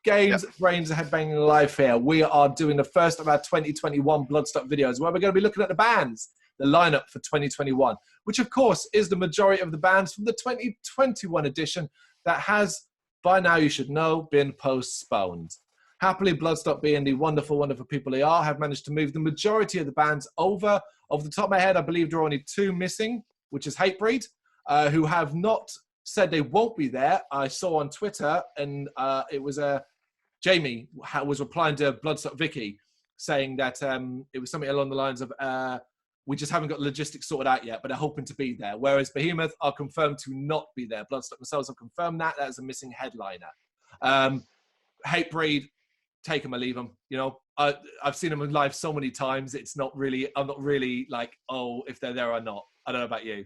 Games, Brrraaains A Head-Banging Life here. We are doing the first of our 2021 Bloodstock videos where we're going to be looking at the bands, the lineup for 2021, which of course is the majority of the bands from the 2021 edition that has, by now you should know, been postponed. Happily, Bloodstock, being the wonderful, wonderful people they are, have managed to move the majority of the bands over. Off the top of my head, I believe there are only 2 missing, which is Hatebreed, who have not said they won't be there. I saw on Twitter, and it was Jamie was replying to Bloodstock Vicky, saying that it was something along the lines of, we just haven't got logistics sorted out yet, but they're hoping to be there. Whereas Behemoth are confirmed to not be there. Bloodstock themselves have confirmed that. That is a missing headliner. Hatebreed, take them or leave them. You know, I've seen them in live so many times. It's not really, I'm not really like, oh, if they're there or not. I don't know about you.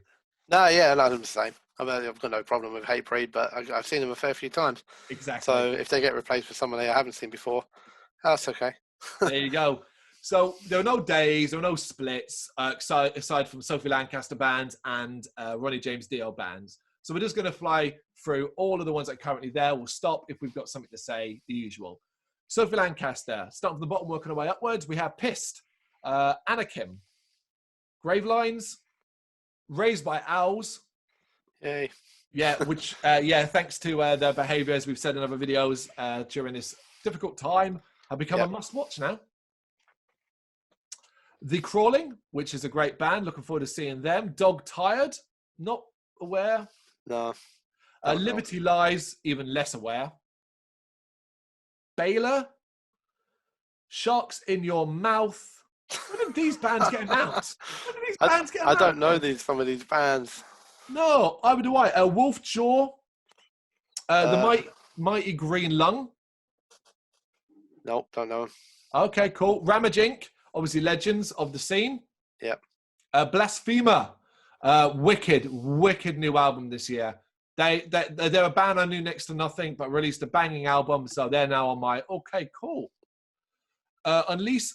No, yeah, I'm the same. I mean, I've got no problem with Hatebreed, but I've seen them a fair few times. Exactly. So if they get replaced with someone I haven't seen before, that's okay. There you go. So there are no days, there are no splits, aside from Sophie Lancaster bands and Ronnie James Dio bands. So we're just going to fly through all of the ones that are currently there. We'll stop if we've got something to say, the usual. Sophie Lancaster, starting from the bottom, working our way upwards. We have Pissed, Anakim, Gravelines, Raised by Owls. Yay. Yeah, which, thanks to their behaviour, as we've said in other videos during this difficult time, have become a must-watch now. The Crawling, which is a great band. Looking forward to seeing them. Dog Tired, not aware. No. Liberty Lies, even less aware. Baylor, Sharks in Your Mouth. When did these bands get announced? When did these bands get announced? I don't know some of these bands. No, either do I. Wolf Jaw, the Mighty Green Lung. Nope, don't know. Okay, cool. Ramage Inc., obviously legends of the scene. Yep. Blasphemer, wicked new album this year. They're a band I knew next to nothing, but released a banging album, so they're now on my okay, cool. Unleash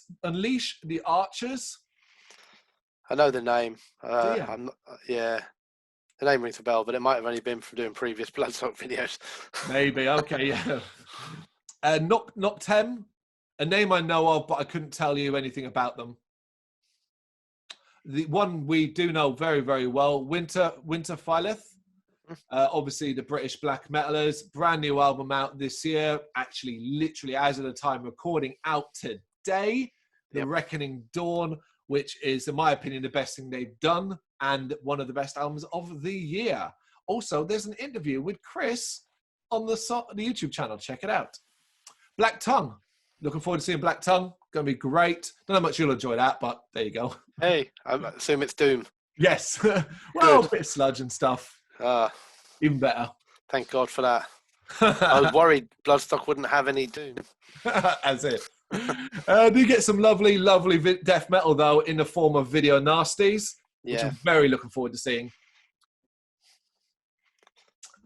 the Archers. I know the name. Yeah. The name rings a bell, but it might have only been from doing previous Bloodstock videos. Maybe, okay, yeah. Noctem, a name I know of, but I couldn't tell you anything about them. The one we do know very, very well, Winter Phyleth. Obviously, the British black metalers. Brand new album out this year. Actually, literally, as of the time recording, out today. The Reckoning Dawn, which is, in my opinion, the best thing they've done and one of the best albums of the year. Also, there's an interview with Chris on the YouTube channel. Check it out. Black Tongue. Looking forward to seeing Black Tongue. Going to be great. Don't know how much you'll enjoy that, but there you go. Hey, I assume it's Doom. Yes. Well, a bit of sludge and stuff. Even better. Thank God for that. I was worried Bloodstock wouldn't have any Doom. As it. Do get some lovely, lovely death metal, though, in the form of Video Nasties, which I'm very looking forward to seeing.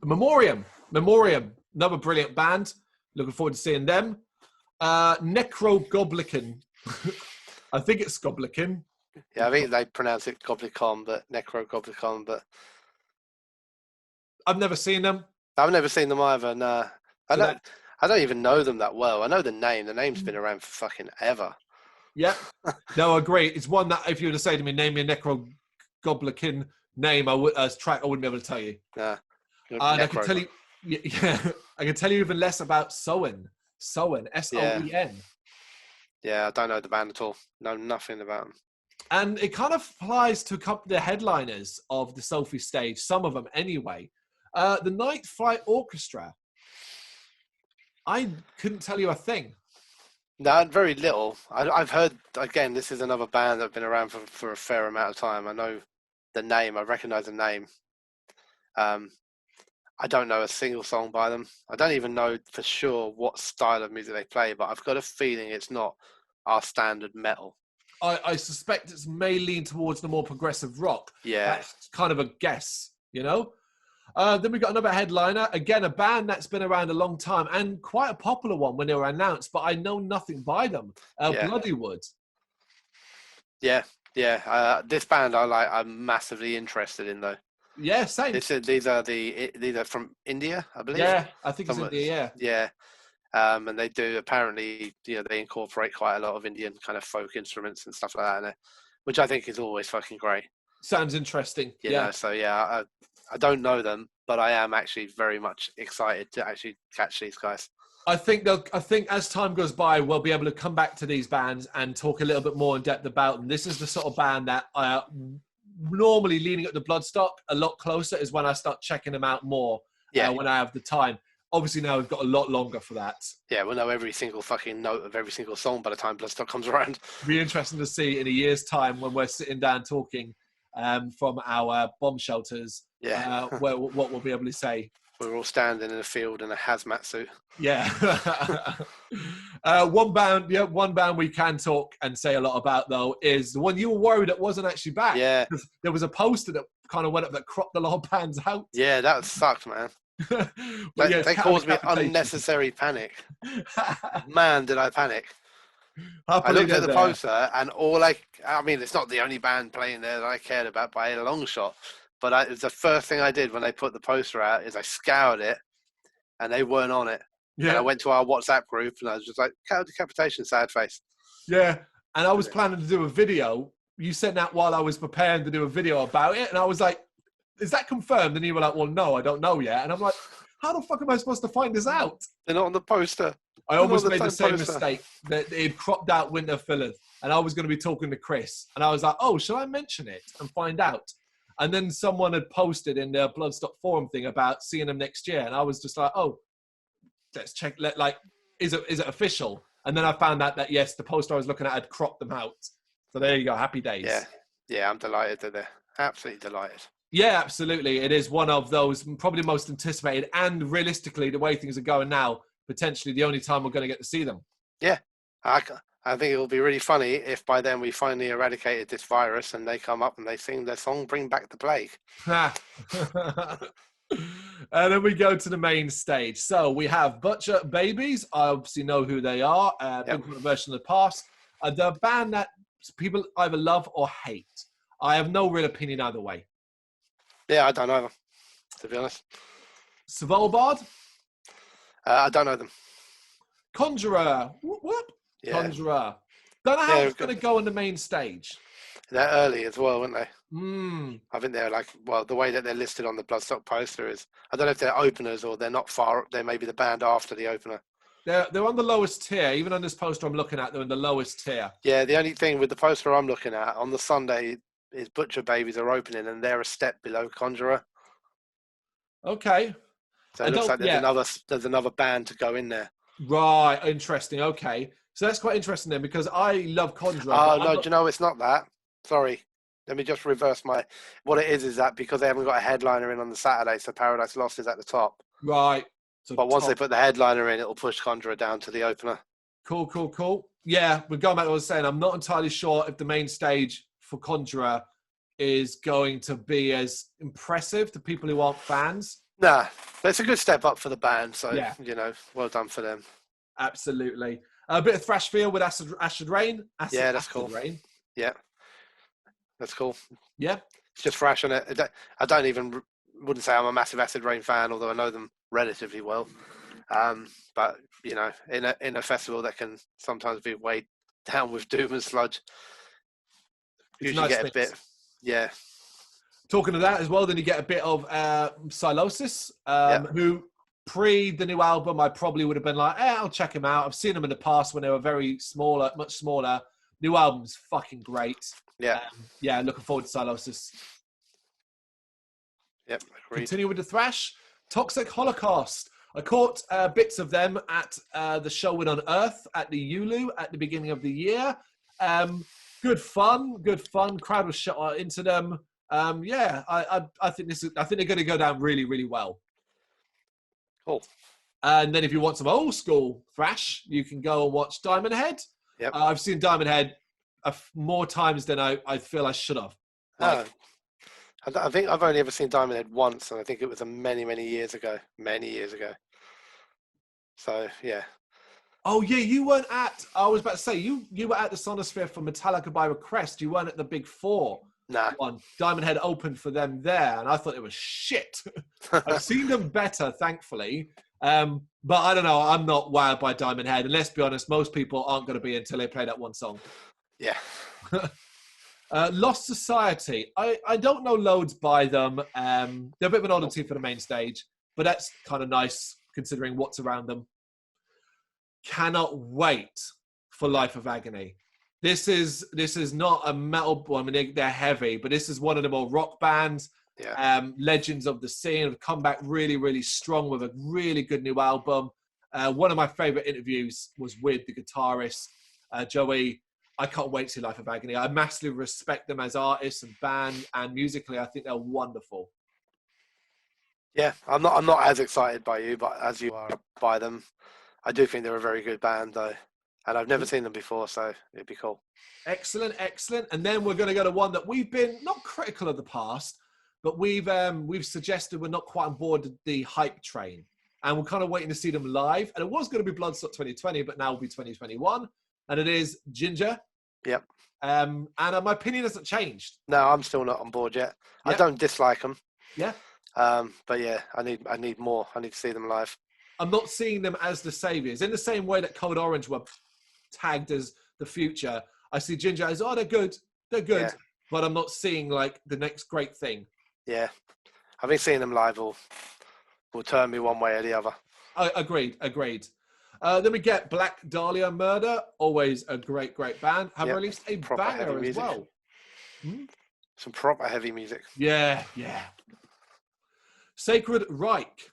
Memoriam, another brilliant band. Looking forward to seeing them. Necrogoblican. I think it's Goblican. Yeah, I think they pronounce it Goblicon, but Necrogoblicon, but I've never seen them. I've never seen them either, no. I don't even know them that well. I know the name. The name's been around for fucking ever. Yeah. No, I agree. It's one that if you were to say to me, name me a Necrogoblican name, I wouldn't be able to tell you. Nah. And I can tell you, I can tell you even less about Soen. Soen, S-O-E-N. Yeah, I don't know the band at all. Know nothing about them. And it kind of applies to a couple of the headliners of the Sophie stage, some of them anyway. The Night Flight Orchestra. I couldn't tell you a thing. No, very little. I've heard, again, this is another band that have been around for a fair amount of time. I know the name. I recognise the name. I don't know a single song by them. I don't even know for sure what style of music they play, but I've got a feeling it's not our standard metal. I suspect it may lean towards the more progressive rock. Yeah. That's kind of a guess, you know? Then we got another headliner. Again, a band that's been around a long time and quite a popular one when they were announced, but I know nothing by them. Bloodywood. Yeah. This band I'm massively interested in, though. Yeah, same. These are from India, I believe. Yeah, I think it's India, Yeah. And they do apparently, they incorporate quite a lot of Indian kind of folk instruments and stuff like that in it, which I think is always fucking great. Sounds interesting. So I don't know them, but I am actually very much excited to actually catch these guys. I think as time goes by, we'll be able to come back to these bands and talk a little bit more in depth about them. This is the sort of band that normally leading up to Bloodstock a lot closer is when I start checking them out more. When I have the time. Obviously now we've got a lot longer for that. Yeah, we'll know every single fucking note of every single song by the time Bloodstock comes around. It'll be interesting to see in a year's time when we're sitting down talking from our bomb shelters. What we'll be able to say. We're all standing in a field in a hazmat suit. Yeah. One band we can talk and say a lot about, though, is the one you were worried it wasn't actually back. Yeah. There was a poster that kind of went up that cropped a lot of bands out. Yeah, that sucked, man. They caused me unnecessary panic. Man, did I panic. I looked at the poster and I mean, it's not the only band playing there that I cared about by a long shot. But it was the first thing I did when they put the poster out is I scoured it, and they weren't on it. Yeah. And I went to our WhatsApp group, and I was just like, "Cow decapitation, sad face." Yeah, and I was planning to do a video. You sent that while I was preparing to do a video about it, and I was like, "Is that confirmed?" And you were like, "Well, no, I don't know yet." And I'm like, "How the fuck am I supposed to find this out?" They're not on the poster. I almost made the same mistake that it had cropped out Winter Fillers, and I was going to be talking to Chris, and I was like, "Oh, shall I mention it and find out?" And then someone had posted in their Bloodstock forum thing about seeing them next year. And I was just like, oh, let's check. Is it official? And then I found out that, yes, the poster I was looking at had cropped them out. So there you go. Happy days. Yeah, I'm delighted that they're absolutely delighted. Yeah, absolutely. It is one of those probably most anticipated. And realistically, the way things are going now, potentially the only time we're going to get to see them. Yeah. I think it will be really funny if by then we finally eradicated this virus and they come up and they sing their song, Bring Back the Plague. And then we go to the main stage. So we have Butcher Babies. I obviously know who they are. Been controversial in the past. The band that people either love or hate. I have no real opinion either way. Yeah, I don't know them, to be honest. Svalbard? I don't know them. Conjurer. Whoop. Yeah. Conjurer. Don't know how it's going to go on the main stage. They're early as well, aren't they? I think they're the way that they're listed on the Bloodstock poster is, I don't know if they're openers or they're not far, they may be the band after the opener. They're on the lowest tier. Even on this poster I'm looking at, they're in the lowest tier. Yeah, the only thing with the poster I'm looking at, on the Sunday, is Butcher Babies are opening and they're a step below Conjurer. Okay. So it looks like there's another band to go in there. Right, interesting. Okay. So that's quite interesting then, because I love Conjurer. Oh, no, do you know, it's not that. Sorry. Let me just reverse what it is that because they haven't got a headliner in on the Saturday, so Paradise Lost is at the top. Right. So but once they put the headliner in, it'll push Conjurer down to the opener. Cool. Yeah, we're going back to what I was saying. I'm not entirely sure if the main stage for Conjurer is going to be as impressive to people who aren't fans. Nah, but it's a good step up for the band, so, well done for them. Absolutely. A bit of thrash feel with Acid Rain. That's cool. Rain. Yeah, that's cool. Yeah. It's just thrash on it. I wouldn't say I'm a massive Acid Rain fan, although I know them relatively well. But, in a festival that can sometimes be weighed down with doom and sludge, usually get a bit, yeah. Talking of that as well, then you get a bit of Silosis, who pre the new album, I probably would have been like, I'll check him out. I've seen them in the past when they were very smaller, much smaller. New album's fucking great. Yeah. Looking forward to Silosis. Yep, agreed. Continue with the thrash. Toxic Holocaust. I caught bits of them at the show with On Earth at the Ulu at the beginning of the year. Good fun. Crowd was shot into them. I think they're going to go down really, really well. Cool. And then if you want some old school thrash, you can go and watch Diamond Head. Yep. I've seen Diamond Head more times than I feel I should have. I think I've only ever seen Diamond Head once, and I think it was many, many years ago. So, yeah. Oh, yeah, you weren't at... I was about to say, you were at the Sonosphere for Metallica by Request. You weren't at the Big Four. Nah. one. Diamond Head opened for them there, and I thought it was shit. I've seen them better, thankfully. But I don't know. I'm not wowed by Diamond Head. And let's be honest, most people aren't going to be until they play that one song. Yeah. Lost Society. I don't know loads by them. They're a bit of an oddity for the main stage, but that's kind of nice considering what's around them. Cannot wait for Life of Agony. This is not a metal. Well, I mean, they're heavy, but this is one of the more rock bands. Yeah. Legends of the scene have come back really, really strong with a really good new album. One of my favorite interviews was with the guitarist, Joey. I can't wait to see Life of Agony. I massively respect them as artists and band, and musically, I think they're wonderful. Yeah, I'm not as excited by you, but as you are by them. I do think they're a very good band, though, and I've never seen them before, so it'd be cool. Excellent. And then we're going to go to one that we've been not critical of the past, but we've suggested we're not quite on board the hype train, and we're kind of waiting to see them live. And it was going to be Bloodstock 2020, but now will be 2021, and it is Ginger. Yep. And my opinion hasn't changed. No, I'm still not on board yet. Yep. I don't dislike them. Yeah. But yeah, I need more. I need to see them live. I'm not seeing them as the saviors in the same way that Code Orange were tagged as the future. I see Ginger as, they're good, yeah. But I'm not seeing like the next great thing. Yeah, I think seeing them live will turn me one way or the other. Agreed. Then we get Black Dahlia Murder, always a great band. Have released a banger as well. Some proper heavy music. Yeah. Sacred Reich,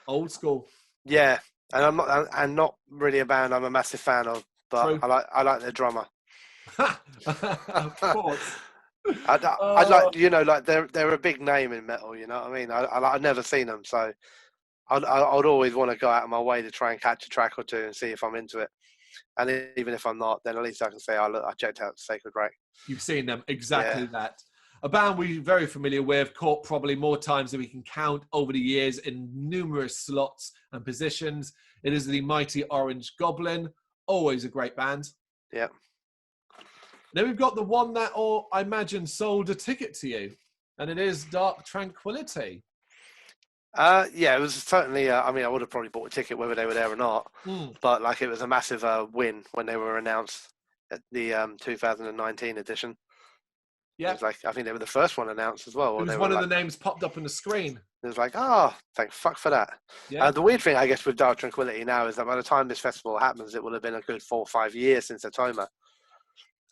old school. Yeah, and I'm not really a band I'm a massive fan of, but true. I like their drummer. Of course. I'd like, they're a big name in metal, you know what I mean? I've never seen them, so I'd always want to go out of my way to try and catch a track or two and see if I'm into it. And even if I'm not, then at least I can say, I checked out Sacred Reich. You've seen them, exactly that. A band we're very familiar with, caught probably more times than we can count over the years in numerous slots and positions. It is the Mighty Orange Goblin, always a great band. Yeah. Then we've got the one that, I imagine, sold a ticket to you, and it is Dark Tranquillity. Yeah, it was certainly. I would have probably bought a ticket whether they were there or not. But like, it was a massive win when they were announced at the 2019 edition. Yeah, it was like, I think they were the first one announced as well. It was one of the names popped up on the screen. It was like, thank fuck for that. Yeah. The weird thing, I guess, with Dark Tranquillity now is that by the time this festival happens, it will have been a good 4 or 5 years since Atoma.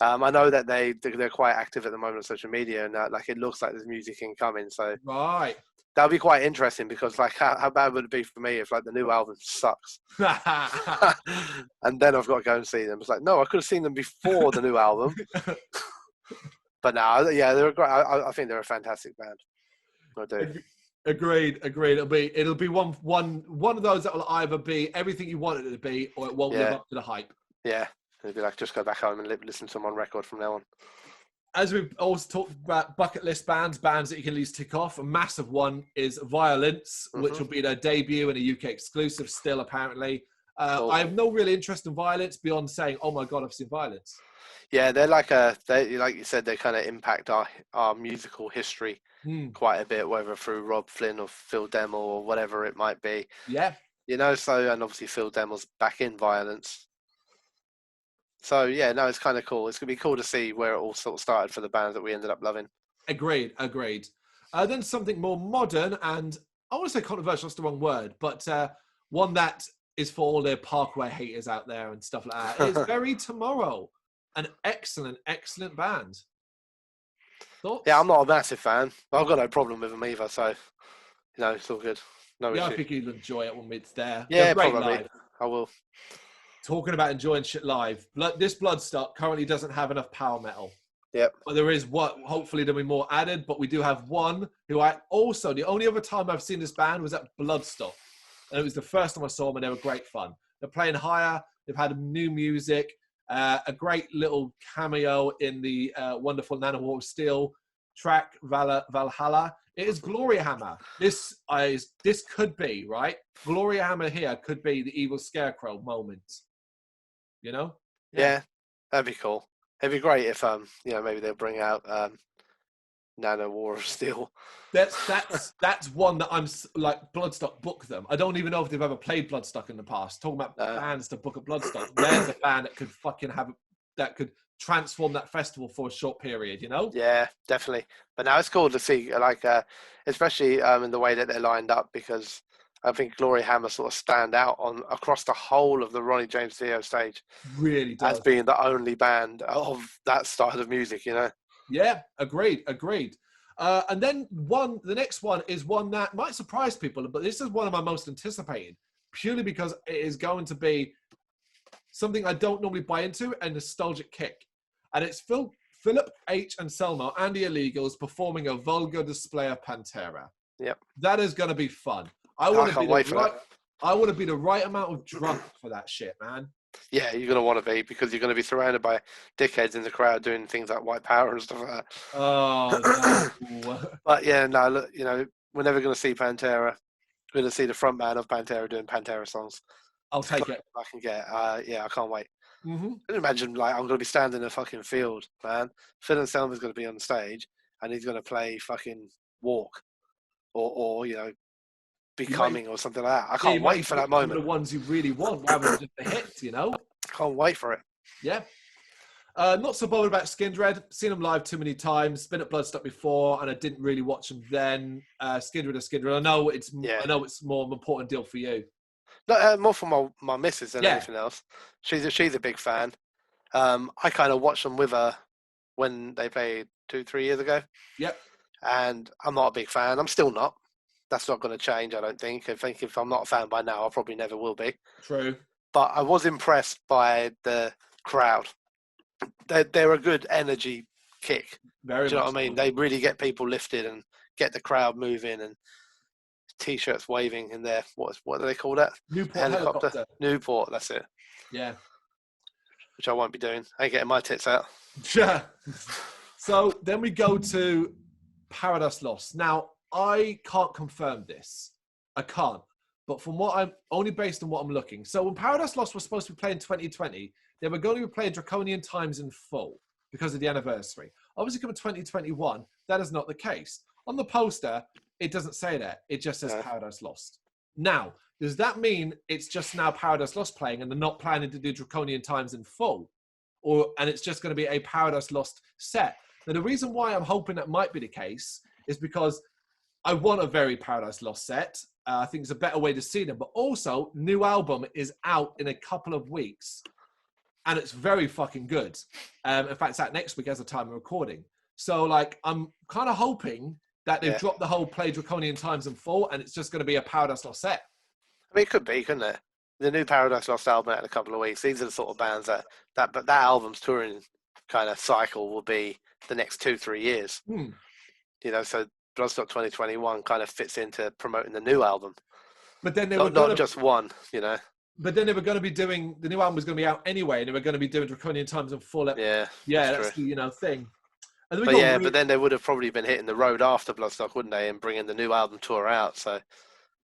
I know that they're quite active at the moment on social media, and like, it looks like there's music incoming. So right. That'll be quite interesting, because like, how bad would it be for me if like the new album sucks and then I've got to go and see them? It's like, no, I could have seen them before the new album. But now, yeah, they're great. I think they're a fantastic band. I do. Agreed. It'll be one of those that will either be everything you want it to be, or it won't live up to the hype. Yeah, it'd be like, just go back home and listen to them on record from now on. As we've also talked about bucket list bands that you can at least tick off, a massive one is Violence, which will be their debut and a UK exclusive still, apparently. Cool. I have no real interest in Violence beyond saying, oh my God, I've seen Violence. Yeah, they're like you said, they kind of impact our musical history quite a bit, whether through Rob Flynn or Phil Demmel or whatever it might be. Yeah. You know, so, and obviously Phil Demmel's back in Violence. So, yeah, no, it's kind of cool. It's going to be cool to see where it all sort of started for the bands that we ended up loving. Agreed. Then something more modern, and I want to say controversial is the wrong word, but one that is for all the Parkway haters out there and stuff like that. It's Bury Tomorrow, an excellent band. Thoughts? Yeah, I'm not a massive fan, but I've got no problem with them either, so, it's all good. No issue. I think you'll enjoy it when it's there. Yeah, probably. Live. I will. Talking about enjoying shit live, this Bloodstock currently doesn't have enough power metal. Yep. But there is hopefully there'll be more added, but we do have one who the only other time I've seen this band was at Bloodstock. And it was the first time I saw them, and they were great fun. They're playing higher. They've had new music, a great little cameo in the wonderful Nanowar Steel track, Valhalla. It is Gloria Hammer. This could be, right? Gloria Hammer here could be the evil scarecrow moment. You know? Yeah, that'd be cool. It'd be great if maybe they'll bring out Nano War of Steel. That's one that I'm like, Bloodstock, book them. I don't even know if they've ever played Bloodstock in the past. Talking about bands to book at Bloodstock, there's a band that could fucking that could transform that festival for a short period, you know? Yeah, definitely. But now it's cool to see, like, especially in the way that they're lined up, because I think Glory Hammer sort of stand out across the whole of the Ronnie James Dio stage. Really does. As being the only band of that style of music, you know? Yeah, agreed. And then the next one is one that might surprise people, but this is one of my most anticipated, purely because it is going to be something I don't normally buy into, a nostalgic kick. And it's Philip H. Anselmo and the Illegals performing a vulgar display of Pantera. Yep. That is going to be fun. I want to be the right amount of drunk for that shit, man. Yeah, you're going to want to be, because you're going to be surrounded by dickheads in the crowd doing things like white power and stuff like that. Oh, no. But yeah, no, look, you know, we're never going to see Pantera. We're going to see the front man of Pantera doing Pantera songs. I'll take it. I can get. Yeah, I can't wait. Mm-hmm. I can imagine, like, I'm going to be standing in a fucking field, man. Phil Anselmo's going to be on stage, and he's going to play fucking Walk, or you know, Becoming, or something like that. I can't wait for that moment. The ones you really want, rather than just the hits, you know. Can't wait for it. Yeah. Not so bothered about Skindred. Seen them live too many times. Been at Bloodstock before, and I didn't really watch them then. Skindred or Skindred. I know it's more of an important deal for you. No, more for my missus than anything else. She's a big fan. I kind of watched them with her when they played 2-3 years ago. Yep. And I'm not a big fan. I'm still not. That's not going to change, I don't think. I think if I'm not a fan by now, I probably never will be. True. But I was impressed by the crowd. They're a good energy kick. Very. Do you know what I mean? They really get people lifted and get the crowd moving, and T-shirts waving in their what do they call that? Newport helicopter. Newport, that's it. Yeah. Which I won't be doing. I ain't getting my tits out. Yeah. So then we go to Paradise Lost. Now, I can't confirm this. I can't. But from what I'm only based on what I'm looking. So when Paradise Lost was supposed to be playing in 2020, they were going to be playing Draconian Times in full because of the anniversary. Obviously, coming 2021, that is not the case. On the poster, it doesn't say that. It just says Paradise Lost. Now, does that mean it's just now Paradise Lost playing and they're not planning to do Draconian Times in full? And it's just going to be a Paradise Lost set? Now, the reason why I'm hoping that might be the case is because I want a very Paradise Lost set. I think it's a better way to see them. But also, new album is out in a couple of weeks. And it's very fucking good. In fact, it's out next week as the time of recording. So, like, I'm kind of hoping that they've dropped the whole play Draconian Times in full, and it's just going to be a Paradise Lost set. I mean, it could be, couldn't it? The new Paradise Lost album out in a couple of weeks. These are the sort of bands that album's touring kind of cycle will be the next 2-3 years. You know, so Bloodstock 2021 kind of fits into promoting the new album. But then they were not just one, you know. But then they were going to be doing, the new album was going to be out anyway, and they were going to be doing Draconian Times in full. Yeah, that's the thing. And then but then they would have probably been hitting the road after Bloodstock, wouldn't they, and bringing the new album tour out. So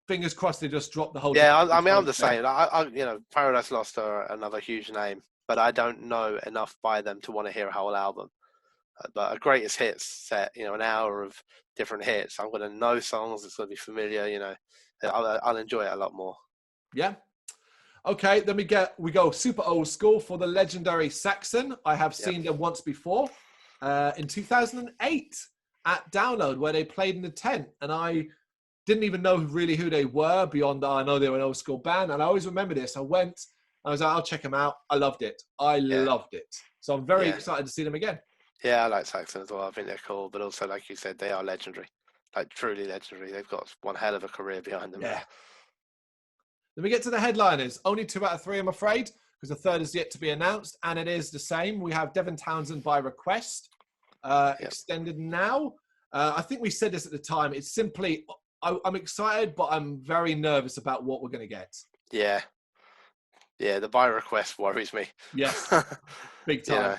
fingers crossed they just dropped the whole. Yeah, I mean, I'm the same. You know, Paradise Lost are another huge name, but I don't know enough by them to want to hear a whole album. But a greatest hits set, you know, an hour of different hits. I'm going to know songs. It's going to be familiar. You know, I'll enjoy it a lot more. Yeah. Okay, then we go super old school for the legendary Saxon. I have seen them once before in 2008 at Download, where they played in the tent, and I didn't even know really who they were beyond that I know they were an old school band. And I always remember this. I went, I was like, I'll check them out. I loved it. Loved it. So I'm very excited to see them again. Yeah, I like Saxon as well. I think they're cool, but also, like you said, they are legendary, like truly legendary. They've got one hell of a career behind them. Yeah. Then we get to the headliners. Only 2 out of 3, I'm afraid, because the third is yet to be announced, and it is the same. We have Devin Townsend by request, extended now. I think we said this at the time. It's simply, I'm excited, but I'm very nervous about what we're going to get. Yeah. Yeah, the by request worries me. Yes, big time. Yeah.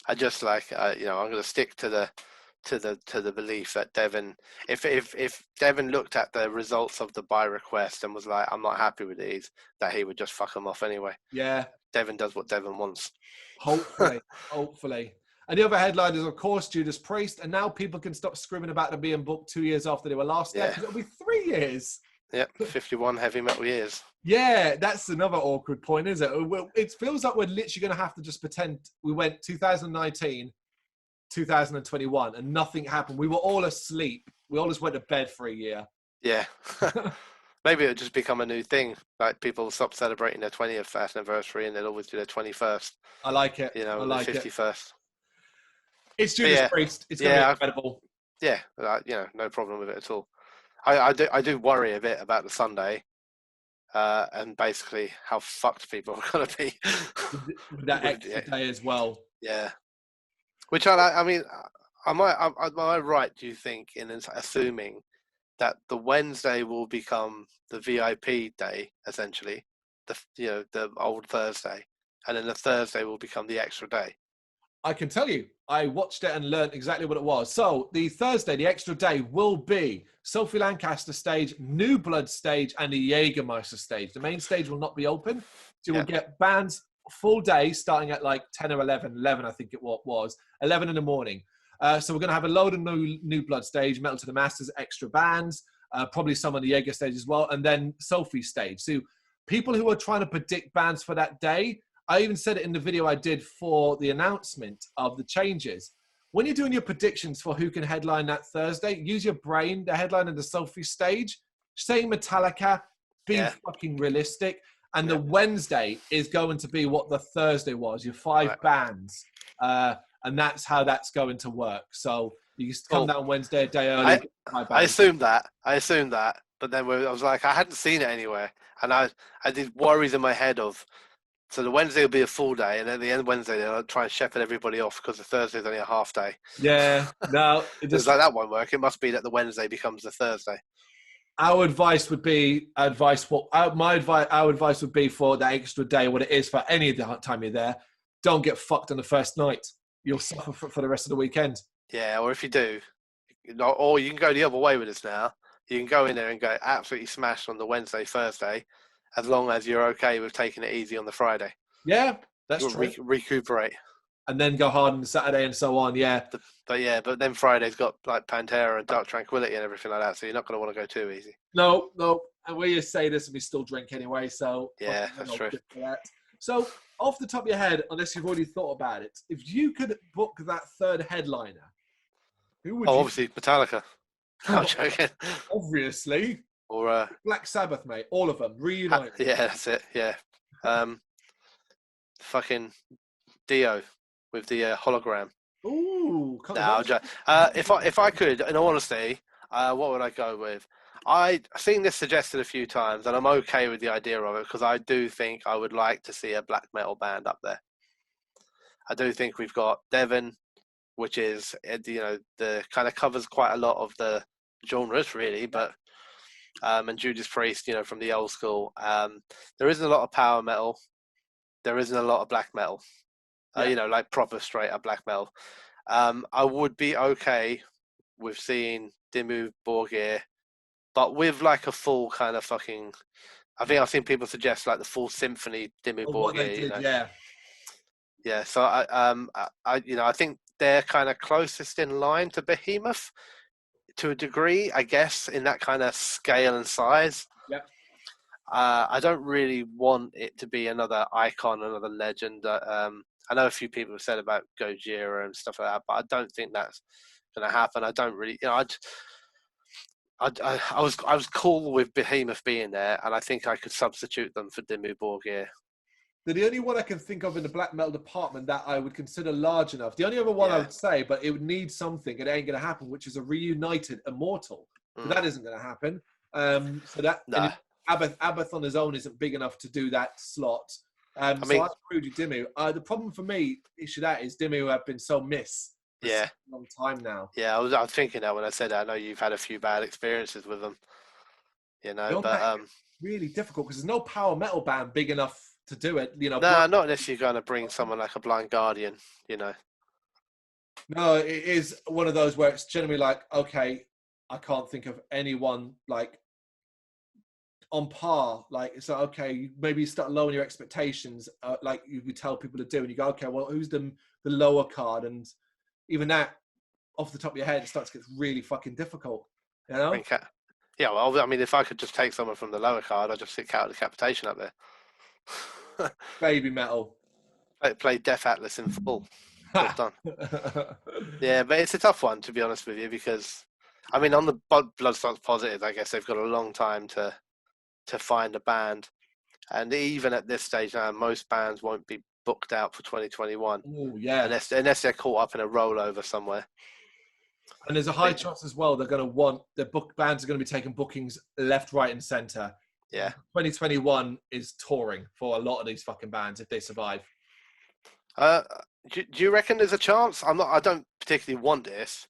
I just like, you know, I'm going to stick to the belief that Devin, if Devin looked at the results of the buy request and was like, I'm not happy with these, that he would just fuck them off anyway. Yeah. Devin does what Devin wants. Hopefully. And the other headline is, of course, Judas Priest. And now people can stop screaming about them being booked 2 years after they were last there, because it'll be 3 years. Yep, 51 heavy metal years. Yeah, that's another awkward point, isn't it? It feels like we're literally going to have to just pretend we went 2019, 2021, and nothing happened. We were all asleep. We all just went to bed for a year. Yeah. Maybe it'll just become a new thing. Like people stop celebrating their 20th anniversary and they'll always do their 21st. I like it. You know, I like the 51st. It. It's Judas Priest. It's going to be incredible. Yeah, you know, no problem with it at all. I do worry a bit about the Sunday, and basically how fucked people are going to be. With that extra day as well. Yeah. Which I mean, am I right, do you think, in assuming that the Wednesday will become the VIP day, essentially, the old Thursday, and then the Thursday will become the extra day? I can tell you, I watched it and learned exactly what it was. So the Thursday, the extra day, will be Sophie Lancaster stage, New Blood stage, and the Jägermeister stage. The main stage will not be open. So you will get bands full day starting at like 10 or 11 I think it was, 11 in the morning. So we're going to have a load of new Blood stage, Metal to the Masters, extra bands, probably some on the Jaeger stage as well, and then Sophie stage. So people who are trying to predict bands for that day, I even said it in the video I did for the announcement of the changes. When you're doing your predictions for who can headline that Thursday, use your brain, the headline of the Sophie stage, say Metallica, be fucking realistic. And the Wednesday is going to be what the Thursday was, your 5 bands. And that's how that's going to work. So you just come down Wednesday a day early. I assumed that. But then I was like, I hadn't seen it anywhere. And I did worries in my head of, so the Wednesday will be a full day, and at the end of Wednesday, they'll try and shepherd everybody off because the Thursday is only a half day. Yeah, no. It's like that won't work. It must be that the Wednesday becomes the Thursday. Our advice would be our advice would be for that extra day, what it is for any of the time you're there. Don't get fucked on the first night. You'll suffer for the rest of the weekend. Yeah, or if you do, or you can go the other way with us now. You can go in there and go absolutely smashed on the Wednesday, Thursday, as long as you're okay with taking it easy on the Friday. Yeah, that's true. Recuperate. And then go hard on the Saturday and so on, yeah. But then Friday's got like Pantera and Dark Tranquility and everything like that, so you're not going to want to go too easy. No. And we say this and we still drink anyway, so... Yeah, that's true. So, off the top of your head, unless you've already thought about it, if you could book that third headliner, who would you... obviously Metallica. I'm joking. Obviously. Or Black Sabbath, mate. All of them. Reunite. Yeah, that's it. Yeah. Fucking Dio with the hologram. Ooh. If I could, in all honesty, what would I go with? I've seen this suggested a few times, and I'm okay with the idea of it because I do think I would like to see a black metal band up there. I do think we've got Devon, which is, the kind of covers quite a lot of the genres, really, but and Judas Priest, from the old school. There isn't a lot of power metal. There isn't a lot of black metal. Like proper straight up black metal. I would be okay with seeing Dimmu Borgir, but with like a full kind of fucking. I think I've seen people suggest like the full symphony Dimmu Borgir. Yeah. So I think they're kind of closest in line to Behemoth to a degree, I guess, in that kind of scale and size. Yeah. I don't really want it to be another icon, another legend. I know a few people have said about Gojira and stuff like that, but I don't think that's going to happen. I don't really, I was cool with Behemoth being there, and I think I could substitute them for Dimmu Borgir. They're the only one I can think of in the black metal department that I would consider large enough. The only other one I would say, but it would need something, it ain't going to happen, which is a reunited Immortal. But that isn't going to happen. Abath on his own isn't big enough to do that slot. So I agree with you, Dimmu. The problem for me is Dimmu have been so for a long time now. Yeah, I was thinking that when I said that. I know you've had a few bad experiences with them. But really difficult because there's no power metal band big enough to do it. Not unless you're going to bring someone like a Blind Guardian. No, it is one of those where it's generally like, okay, I can't think of anyone like on par. Like, so okay, maybe you start lowering your expectations, like you tell people to do, and you go, okay, well, who's the the lower card, and even that, off the top of your head, it starts to get really fucking difficult. You know? Yeah, well, I mean, if I could just take someone from the lower card, I'd just stick Count of Decapitation up there. Baby metal. Play Death Atlas in full. Job done. Yeah, but it's a tough one, to be honest with you, because, I mean, on the Bloodstock Positive, I guess they've got a long time to find a band. And even at this stage now, most bands won't be booked out for 2021. Oh, yeah. Unless they're caught up in a rollover somewhere. And there's a high chance as well they're going to want bands are going to be taking bookings left, right, and centre. Yeah. 2021 is touring for a lot of these fucking bands if they survive. Do you reckon there's a chance? I don't particularly want this,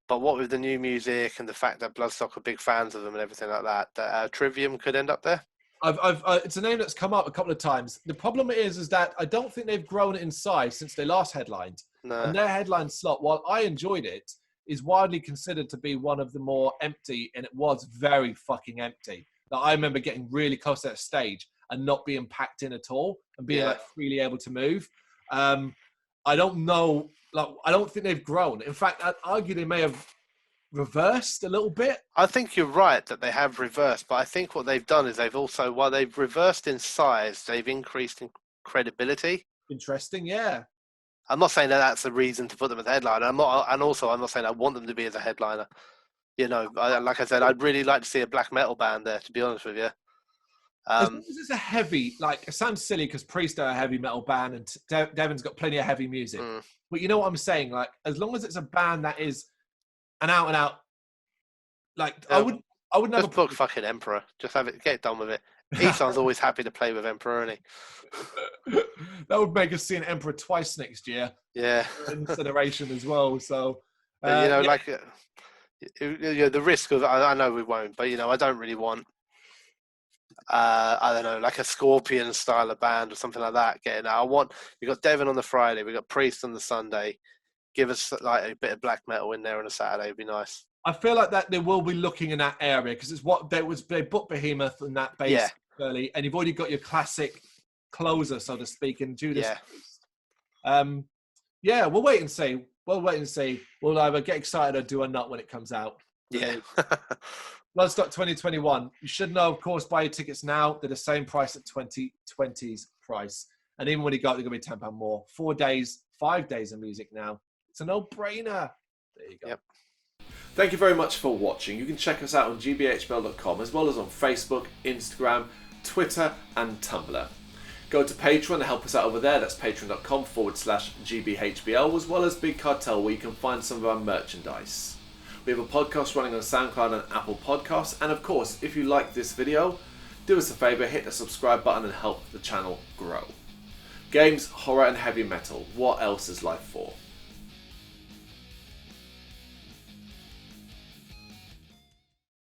but what with the new music and the fact that Bloodstock are big fans of them and everything like that, that Trivium could end up there. It's a name that's come up a couple of times. The problem is that I don't think they've grown in size since they last headlined. No. And their headline slot, while I enjoyed it, is widely considered to be one of the more empty, and it was very fucking empty. Like, I remember getting really close to that stage and not being packed in at all and being like freely able to move. I don't know. Like, I don't think they've grown. In fact, I'd argue they may have reversed a little bit. I think you're right that they have reversed, but I think what they've done is they've also, while they've reversed in size, they've increased in credibility. Interesting, yeah. I'm not saying that that's the reason to put them as a headliner. I'm not saying I want them to be as a headliner. You know, like I said, I'd really like to see a black metal band there, to be honest with you. As long as it's a heavy, like, it sounds silly because Priest are a heavy metal band and Devon's got plenty of heavy music. But you know what I'm saying? Like, as long as it's a band that is an out and out, like, I would never just book fucking Emperor. Just have it, get it done with it. Eson's always happy to play with Emperor, isn't he? That would make us see an Emperor twice next year. Yeah. Incineration as well. So, like, the risk of, I know we won't, but, I don't really want, I don't know, like a Scorpion style of band or something like that getting out. We've got Devon on the Friday, we've got Priest on the Sunday. Give us like a bit of black metal in there on a Saturday would be nice. I feel like that they will be looking in that area because it's what they booked Behemoth and that base early, and you've already got your classic closer, so to speak, in Judas Priest. We'll wait and see. We'll either get excited or do a nut when it comes out. Yeah. Bloodstock 2021. You should know, of course, buy your tickets now. They're the same price at 2020's price. And even when you go, they're going to be £10 more. 4 days, 5 days of music now. It's a no-brainer. There you go. Yep. Thank you very much for watching. You can check us out on gbhbl.com as well as on Facebook, Instagram, Twitter and Tumblr. Go to Patreon to help us out over there. That's patreon.com/GBHBL, as well as Big Cartel, where you can find some of our merchandise. We have a podcast running on SoundCloud and Apple Podcasts. And of course, if you like this video, do us a favour, hit the subscribe button and help the channel grow. Games, horror and heavy metal. What else is life for?